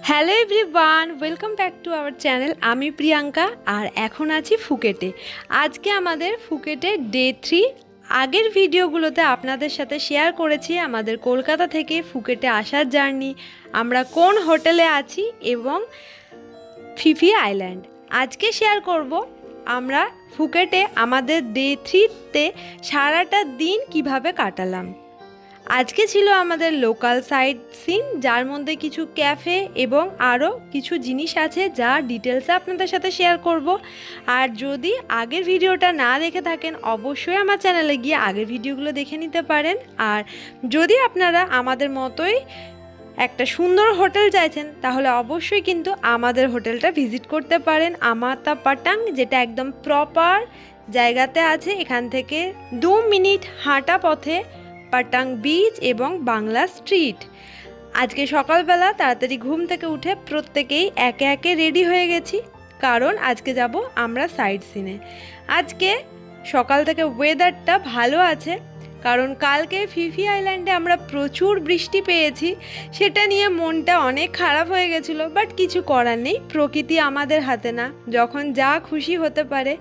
Hello everyone, welcome back to our channel. আমি প্রিয়াঙ্কা আর এখন আছি ফুকেটে। আজকে আমাদের ফুকেটে ডে 3। আগের ভিডিওগুলোতে আপনাদের সাথে শেয়ার করেছি আমাদের কলকাতা থেকে ফুকেটে আসার জার্নি, আমরা কোন হোটেলে আছি এবং ফিফি আইল্যান্ড। আজকে শেয়ার করব আমরা ফুকেটে আমাদের ডে 3-তে সারাটা দিন কিভাবে কাটালাম। আজকে ছিল আমাদের লোকাল সাইট সিন, যার মধ্যে কিছু ক্যাফে এবং আরও কিছু জিনিস আছে যা ডিটেলসে আপনাদের সাথে শেয়ার করব। আর যদি আগের ভিডিওটা না দেখে থাকেন অবশ্যই আমার চ্যানেলে গিয়ে আগের ভিডিওগুলো দেখে নিতে পারেন। আর যদি আপনারা আমাদের মতোই একটা সুন্দর হোটেল চাইছেন তাহলে অবশ্যই কিন্তু আমাদের হোটেলটা ভিজিট করতে পারেন, আমাতা পাটাং, যেটা একদম প্রপার জায়গাতে আছে। এখান থেকে 2 মিনিট হাঁটা পথে পাটাং বিচ এবং বাংলা স্ট্রিট। আজকে সকালবেলা তাড়াতাড়ি ঘুম থেকে উঠে প্রত্যেকেই একে একে রেডি হয়ে গেছি, কারণ আজকে যাব আমরা সাইট সিনে। আজকে সকাল থেকে ওয়েদারটা ভালো আছে, কারণ কালকে ফিফি আইল্যান্ডে আমরা প্রচুর বৃষ্টি পেয়েছি। সেটা নিয়ে মনটা অনেক খারাপ হয়ে গেছিলো, বাট কিছু করার নেই, প্রকৃতি আমাদের হাতে না, যখন যা খুশি হতে পারে।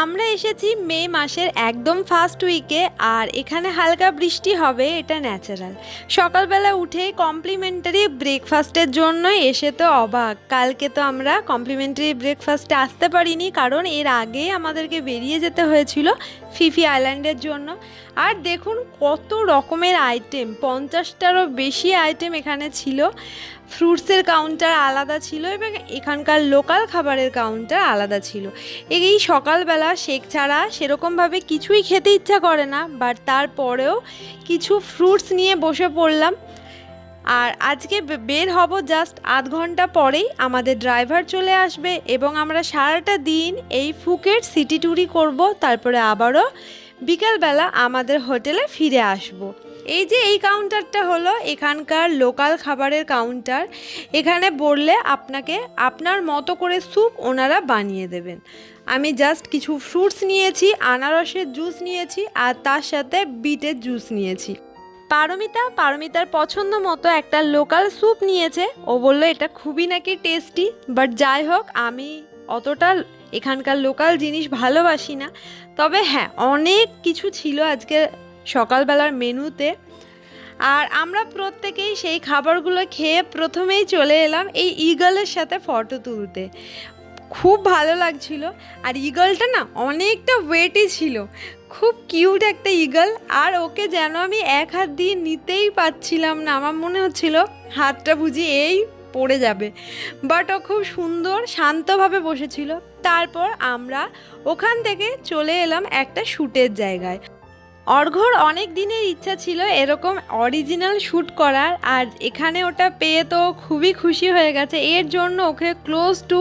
আমরা এসেছি মে মাসের একদম ফার্স্ট উইকে, আর এখানে হালকা বৃষ্টি হবে, এটা ন্যাচারাল। সকালবেলা উঠে কমপ্লিমেন্টারি ব্রেকফাস্টের জন্য এসে তো অবাক। কালকে তো আমরা কমপ্লিমেন্টারি ব্রেকফাস্টে আসতে পারিনি, কারণ এর আগে আমাদেরকে বেরিয়ে যেতে হয়েছিল ফিফি আইল্যান্ডের জন্য। আর দেখুন কত রকমের আইটেম, 50টারও বেশি আইটেম এখানে ছিল। ফ্রুটসের কাউন্টার আলাদা ছিল এবং এখানকার লোকাল খাবারের কাউন্টার আলাদা ছিল। এই সকালবেলা শেক ছাড়া সেরকমভাবে কিছুই খেতে ইচ্ছা করে না, বাট তারপরেও কিছু ফ্রুটস নিয়ে বসে পড়লাম। আর আজকে বের হব জাস্ট আধ ঘন্টা পরেই, আমাদের ড্রাইভার চলে আসবে এবং আমরা সারাটা দিন এই ফুকেট সিটি ট্যুরই করব, তারপরে আবারও বিকালবেলা আমাদের হোটেলে ফিরে আসব। এই যে এই কাউন্টারটা হলো এখানকার লোকাল খাবারের কাউন্টার। এখানে বললে আপনাকে আপনার মতো করে স্যুপ ওনারা বানিয়ে দেবেন। আমি জাস্ট কিছু ফ্রুটস নিয়েছি, আনারসের জুস নিয়েছি আর তার সাথে বিটের জুস নিয়েছি। পারমিতার পছন্দ মতো একটা লোকাল স্যুপ নিয়েছে, ও বললো এটা খুবই নাকি টেস্টি। বাট যাই হোক, আমি অতটা এখানকার লোকাল জিনিস ভালোবাসি না, তবে হ্যাঁ অনেক কিছু ছিল আজকে সকালবেলার মেনুতে। আর আমরা প্রত্যেকেই সেই খাবারগুলো খেয়ে প্রথমেই চলে এলাম এই ঈগলের সাথে ফটো তুলতে। খুব ভালো লাগছিল, আর ঈগলটা না অনেকটা ওয়েটই ছিল, খুব কিউট একটা ঈগল। আর ওকে যেন আমি এক হাত দিয়ে নিতেই পারছিলাম না, আমার মনে হচ্ছিল হাতটা বুঝি এই পড়ে যাবে, বাট ও খুব সুন্দর শান্তভাবে বসেছিল। তারপর আমরা ওখান থেকে চলে এলাম একটা শ্যুটের জায়গায়। অর্ঘ্যর অনেক দিনের ইচ্ছা ছিল এরকম অরিজিনাল শ্যুট করার, আর এখানে ওটা পেয়ে তো খুবই খুশি হয়ে গেছে। এর জন্য ওকে ক্লোজ টু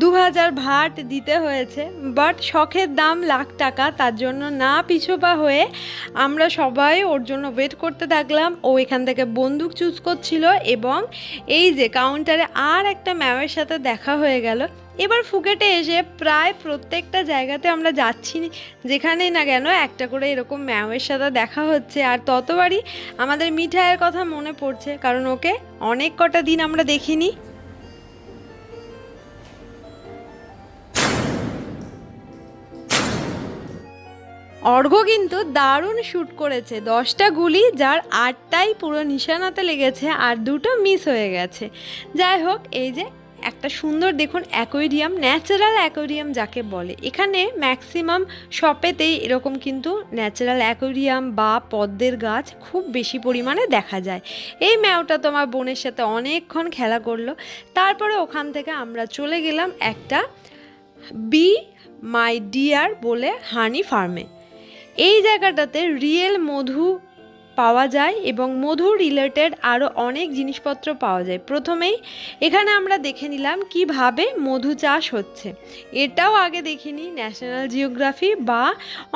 2000 ভাট দিতে হয়েছে, বাট শখের দাম লাখ টাকা, তার জন্য না পিছুপা হয়ে আমরা সবাই ওর জন্য ওয়েট করতে থাকলাম। ও এখান থেকে বন্দুক চুজ করছিল এবং এই যে কাউন্টারে আর একটা ম্যামের সাথে দেখা হয়ে গেল। এবার ফুকেটে এসে প্রায় প্রত্যেকটা জায়গাতে আমরা যাচ্ছি, যেখানেই না কেন একটা করে এরকম ম্যামের সাথে দেখা হচ্ছে। আর ততবারই আমাদের মিঠাইয়ের কথা মনে পড়ছে, কারণ ওকে অনেক কটা দিন আমরা দেখিনি। অর্ঘ্য কিন্তু দারুণ শ্যুট করেছে, 10টা গুলি, যার 8টাই পুরো নিশানাতে লেগেছে আর 2টো মিস হয়ে গেছে। যাই হোক, এই যে একটা সুন্দর দেখুন অ্যাকোয়ারিয়াম, ন্যাচারাল অ্যাকোয়ারিয়াম যাকে বলে। এখানে ম্যাক্সিমাম শপেতেই এরকম কিন্তু ন্যাচারাল অ্যাকোয়ারিয়াম বা পদ্মের গাছ খুব বেশি পরিমাণে দেখা যায়। এই ম্যাওটা তো আমার বোনের সাথে অনেকক্ষণ খেলা করলো। তারপরে ওখান থেকে আমরা চলে গেলাম একটা বি মাই ডিয়ার বলে হানি ফার্মে। এই জায়গাটাতে রিয়েল মধু পাওয়া যায় এবং মধু রিলেটেড আরও অনেক জিনিসপত্র পাওয়া যায়। প্রথমেই এখানে আমরা দেখে নিলাম কিভাবে মধু চাষ হচ্ছে, এটাও আগে দেখিনি, ন্যাশনাল জিওগ্রাফি বা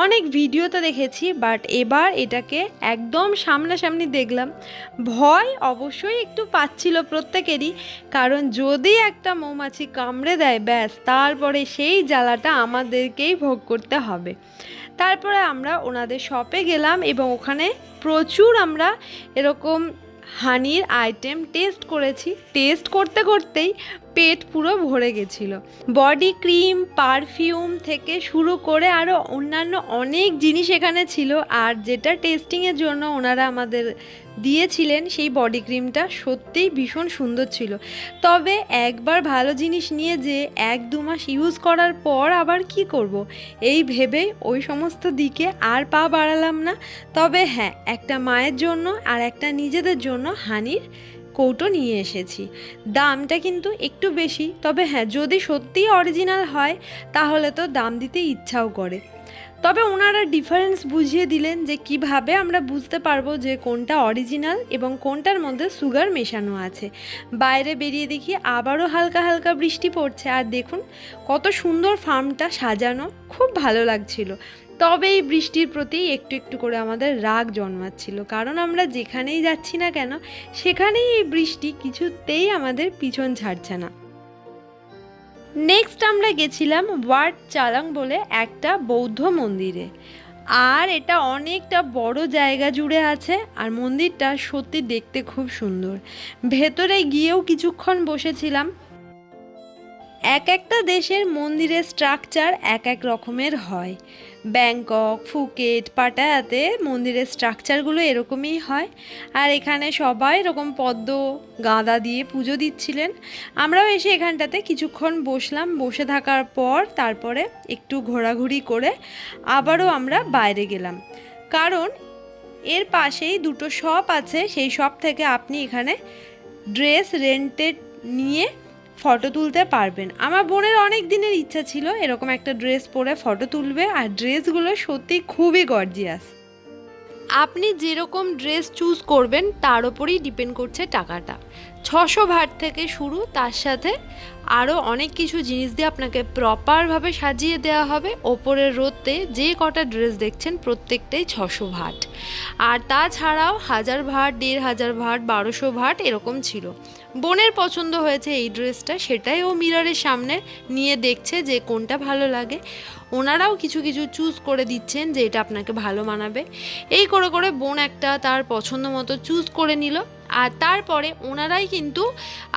অনেক ভিডিওতে দেখেছি, বাট এবার এটাকে একদম সামনাসামনি দেখলাম। ভয় অবশ্যই একটু পাচ্ছিল প্রত্যেকেরই, কারণ যদি একটা মৌমাছি কামড়ে দেয় ব্যাস, তারপরে সেই জ্বালাটা আমাদেরকেই ভোগ করতে হবে। তারপরে আমরা ওনাদের শপে গেলাম এবং ওখানে প্রচুর আমরা এরকম হানির আইটেম টেস্ট করেছি। টেস্ট করতে করতেই পেট পুরো ভরে গেছিলো। বডি ক্রিম, পারফিউম থেকে শুরু করে আরও অন্যান্য অনেক জিনিস এখানে ছিল। আর যেটা টেস্টিংয়ের জন্য ওনারা আমাদের দিয়েছিলেন সেই বডি ক্রিমটা সত্যিই ভীষণ সুন্দর ছিল। তবে একবার ভালো জিনিস নিয়ে যে 1-2 মাস ইউজ করার পর আবার কি করব, এই ভেবেই ওই সমস্ত দিকে আর পা বাড়ালাম না। তবে হ্যাঁ, একটা মায়ের জন্য আর একটা নিজেদের জন্য হানির কৌটো নিয়ে এসেছি। দামটা কিন্তু একটু বেশি, তবে হ্যাঁ, যদি সত্যিই অরিজিনাল হয় তাহলে তো দাম দিতে ইচ্ছাও করে। তবে ওনারা ডিফারেন্স বুঝিয়ে দিলেন যে কিভাবে আমরা বুঝতে পারবো যে কোনটা অরিজিনাল এবং কোনটার মধ্যে সুগার মেশানো আছে। বাইরে বেরিয়ে দেখি আবারও হালকা হালকা বৃষ্টি পড়ছে, আর দেখুন কত সুন্দর ফার্মটা সাজানো, খুব ভালো লাগছিল। তবে এই বৃষ্টির প্রতি একটু একটু করে আমাদের রাগ জন্মাচ্ছিল, কারণ আমরা যেখানেই যাচ্ছি না কেন সেখানেই এই বৃষ্টি কিছুতেই আমাদের পিছন ছাড়ছে না। নেক্সট আমরা গেছিলাম ওয়াট চালাং বলে একটা বৌদ্ধ মন্দিরে। আর এটা অনেকটা বড় জায়গা জুড়ে আছে, আর মন্দিরটা সত্যি দেখতে খুব সুন্দর। ভেতরে গিয়েও কিছুক্ষণ বসেছিলাম। এক একটা দেশের মন্দিরের স্ট্রাকচার এক এক রকমের হয়। ব্যাংকক, ফুকেট, পাটায়াতে মন্দিরের স্ট্রাকচারগুলো এরকমই হয়। আর এখানে সবাই এরকম পদ্ম গাঁদা দিয়ে পুজো দিচ্ছিলেন। আমরাও এসে এখানটাতে কিছুক্ষণ বসলাম। বসে থাকার পর তারপরে একটু ঘোরাঘুরি করে আবারও আমরা বাইরে গেলাম, কারণ এর পাশেই দুটো শপ আছে। সেই শপ থেকে আপনি এখানে ড্রেস রেন্টেড নিয়ে ফটো তুলতে পারবেন। আমার বোনের অনেক দিনের ইচ্ছা ছিল এরকম একটা ড্রেস পরে ফটো তুলবে, আর ড্রেসগুলো সত্যি খুবই গর্জিয়াস। আপনি যেরকম ড্রেস চুজ করবেন তার ওপরেই ডিপেন্ড করছে টাকাটা। 600 ভাট থেকে শুরু, তার সাথে আরও অনেক কিছু জিনিস দিয়ে আপনাকে প্রপারভাবে সাজিয়ে দেওয়া হবে। ওপরের রোতে যে কটা ড্রেস দেখছেন প্রত্যেকটাই 600 ভাট। আর তাছাড়াও 1000 ভাট, 1500 ভাট, 1200 ভাট এরকম ছিল। বোনের পছন্দ হয়েছে এই ড্রেসটা, সেটাই ও মিররের সামনে নিয়ে দেখছে যে কোনটা ভালো লাগে। ওনারাও কিছু কিছু চুজ করে দিচ্ছেন যে এটা আপনাকে ভালো মানাবে। এই করে করে বোন একটা তার পছন্দ মতো চুজ করে নিল, আর তারপরে ওনারাই কিন্তু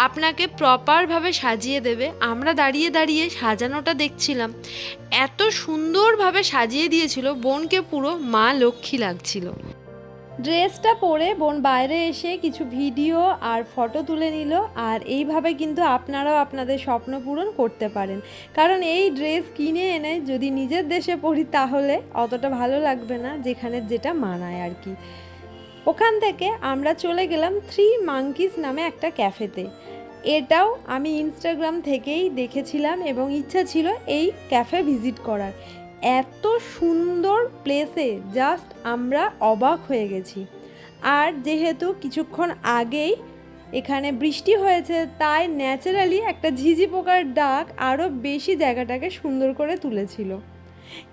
আপনাকে প্রপারভাবে সাজিয়ে দেবে। আমরা দাঁড়িয়ে দাঁড়িয়ে সাজানোটা দেখছিলাম, এত সুন্দরভাবে সাজিয়ে দিয়েছিল, বোনকে পুরো মা লক্ষ্মী লাগছিল। ড্রেসটা পরে বোন বাইরে এসে কিছু ভিডিও আর ফটো তুলে নিল। আর এইভাবে কিন্তু আপনারাও আপনাদের স্বপ্ন পূরণ করতে পারেন, কারণ এই ড্রেস কিনে এনে যদি নিজের দেশে পরি তাহলে অতটা ভালো লাগবে না, যেখানে যেটা মানায় আর কি। ওখান থেকে আমরা চলে গেলাম 3 মাঙ্কিস নামে একটা ক্যাফেতে। এটাও আমি ইনস্টাগ্রাম থেকেই দেখেছিলাম এবং ইচ্ছা ছিল এই ক্যাফে ভিজিট করার। এত সুন্দর প্লেসে জাস্ট আমরা অবাক হয়ে গেছি। আর যেহেতু কিছুক্ষণ আগেই এখানে বৃষ্টি হয়েছে, তাই ন্যাচারালি একটা ঝিঝি পোকার ডাক আরও বেশি জায়গাটাকে সুন্দর করে তুলেছিল।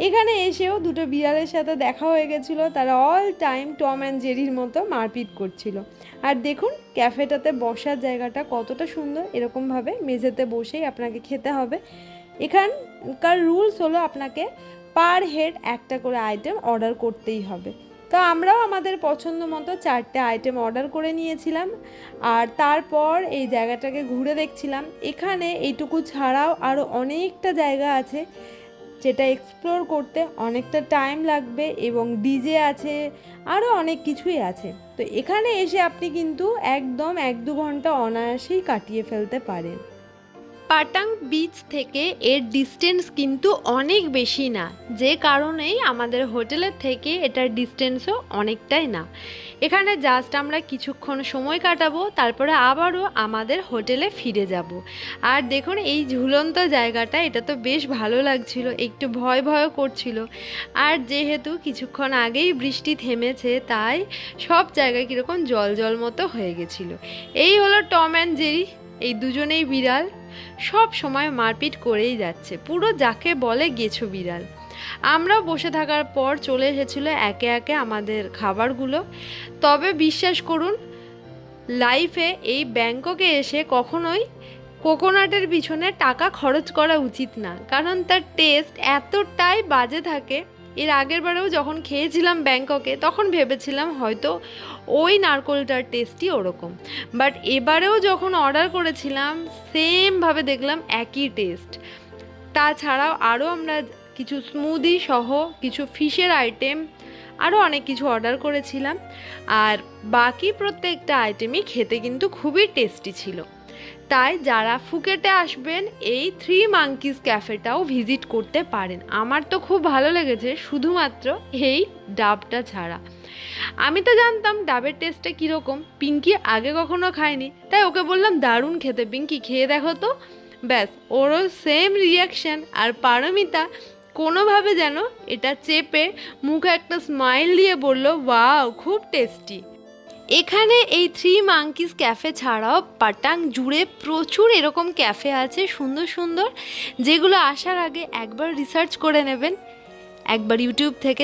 এখানে এসেও দুটো বিড়ালের সাথে দেখা হয়ে গেছিলো। তারা অল টাইম টম অ্যান্ড জেরির মতো মারপিট করছিল। আর দেখুন ক্যাফেটাতে বসার জায়গাটা কতটা সুন্দর। এরকমভাবে মেঝেতে বসেই আপনাকে খেতে হবে। এখানকার রুলস হলো আপনাকে পার হেড একটা করে আইটেম অর্ডার করতেই হবে। তো আমরাও আমাদের পছন্দ মতো 4টে আইটেম অর্ডার করে নিয়েছিলাম। আর তারপর এই জায়গাটাকে ঘুরে দেখছিলাম। এখানে এইটুকু ছাড়াও আরও অনেকটা জায়গা আছে, যেটা এক্সপ্লোর করতে অনেকটা টাইম লাগবে, এবং ডিজে আছে, আরও অনেক কিছুই আছে। তো এখানে এসে আপনি কিন্তু একদম 1-2 ঘন্টা অনায়াসেই কাটিয়ে ফেলতে পারেন। পাটাং বিচ থেকে এর ডিস্টেন্স কিন্তু অনেক বেশি না, যে কারণেই আমাদের হোটেলের থেকে এটার ডিস্টেন্সও অনেকটাই না। এখানে জাস্ট আমরা কিছুক্ষণ সময় কাটাবো, তারপরে আবারও আমাদের হোটেলে ফিরে যাব। আর দেখুন এই ঝুলন্ত জায়গাটা, এটা তো বেশ ভালো লাগছিল, একটু ভয় ভয়ও করছিল। আর যেহেতু কিছুক্ষণ আগেই বৃষ্টি থেমেছে, তাই সব জায়গায় কীরকম জল জল মতো হয়ে গেছিলো। এই হলো টম অ্যান্ড জেরি, এই দুজনেই বিড়াল, সব সময় মারপিট করেই যাচ্ছে, পুরো যাকে বলে গেছো বিড়াল। আমরাও বসে থাকার পর চলে এসেছিলো একে একে আমাদের খাবারগুলো। তবে বিশ্বাস করুন, লাইফে এই ব্যাংককে এসে কখনোই কোকোনাটের পিছনে টাকা খরচ করা উচিত না, কারণ তার টেস্ট এতটাই বাজে থাকে। এর আগের বারেও যখন খেয়েছিলাম ব্যাংককে, তখন ভেবেছিলাম হয়তো ওই নারকোলটার টেস্টই ওরকম। বাট এবারেও যখন অর্ডার করেছিলাম সেমভাবে দেখলাম একই টেস্ট। তাছাড়াও আরও আমরা কিছু স্মুদি সহ কিছু ফিশের আইটেম আরও অনেক কিছু অর্ডার করেছিলাম, আর বাকি প্রত্যেকটা আইটেমই খেতে কিন্তু খুবই টেস্টি ছিল। তাই যারা ফুকেটে আসবেন এই থ্রি মাঙ্কিজ ক্যাফেটাও ভিজিট করতে পারেন। আমার তো খুব ভালো লেগেছে, শুধুমাত্র এই ডাবটা ছাড়া। আমি তো জানতাম ডাবের টেস্টটা কীরকম, পিঙ্কি আগে কখনো খায়নি, তাই ওকে বললাম দারুণ খেতে, পিঙ্কি খেয়ে দেখো তো। ব্যাস, ওরও সেম রিয়াকশান। আর পারমিতা কোনোভাবে যেন এটা চেপে মুখে একটা স্মাইল দিয়ে বলল, ওয়াও খুব টেস্টি। এখানে এই থ্রি মাঙ্কিজ ক্যাফে ছাড়াও পাটাং জুড়ে প্রচুর এরকম ক্যাফে আছে সুন্দর সুন্দর, যেগুলো আসার আগে একবার রিসার্চ করে নেবেন, একবার ইউটিউব থেকে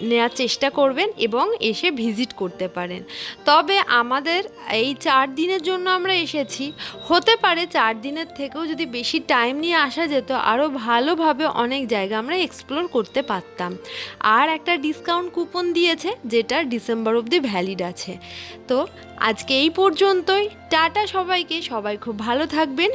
নেওয়ার চেষ্টা করবেন এবং এসে ভিজিট করতে পারেন। তবে আমাদের এই 4 দিনের জন্য আমরা এসেছি, হতে পারে 4 দিনের থেকেও যদি বেশি টাইম নিয়ে আসা যেত আরও ভালোভাবে অনেক জায়গা আমরা এক্সপ্লোর করতে পারতাম। আর একটা ডিসকাউন্ট কুপন দিয়েছে যেটা ডিসেম্বর অবধি ভ্যালিড আছে। তো আজকে এই পর্যন্তই, টাটা সবাইকে, সবাই খুব ভালো থাকবেন,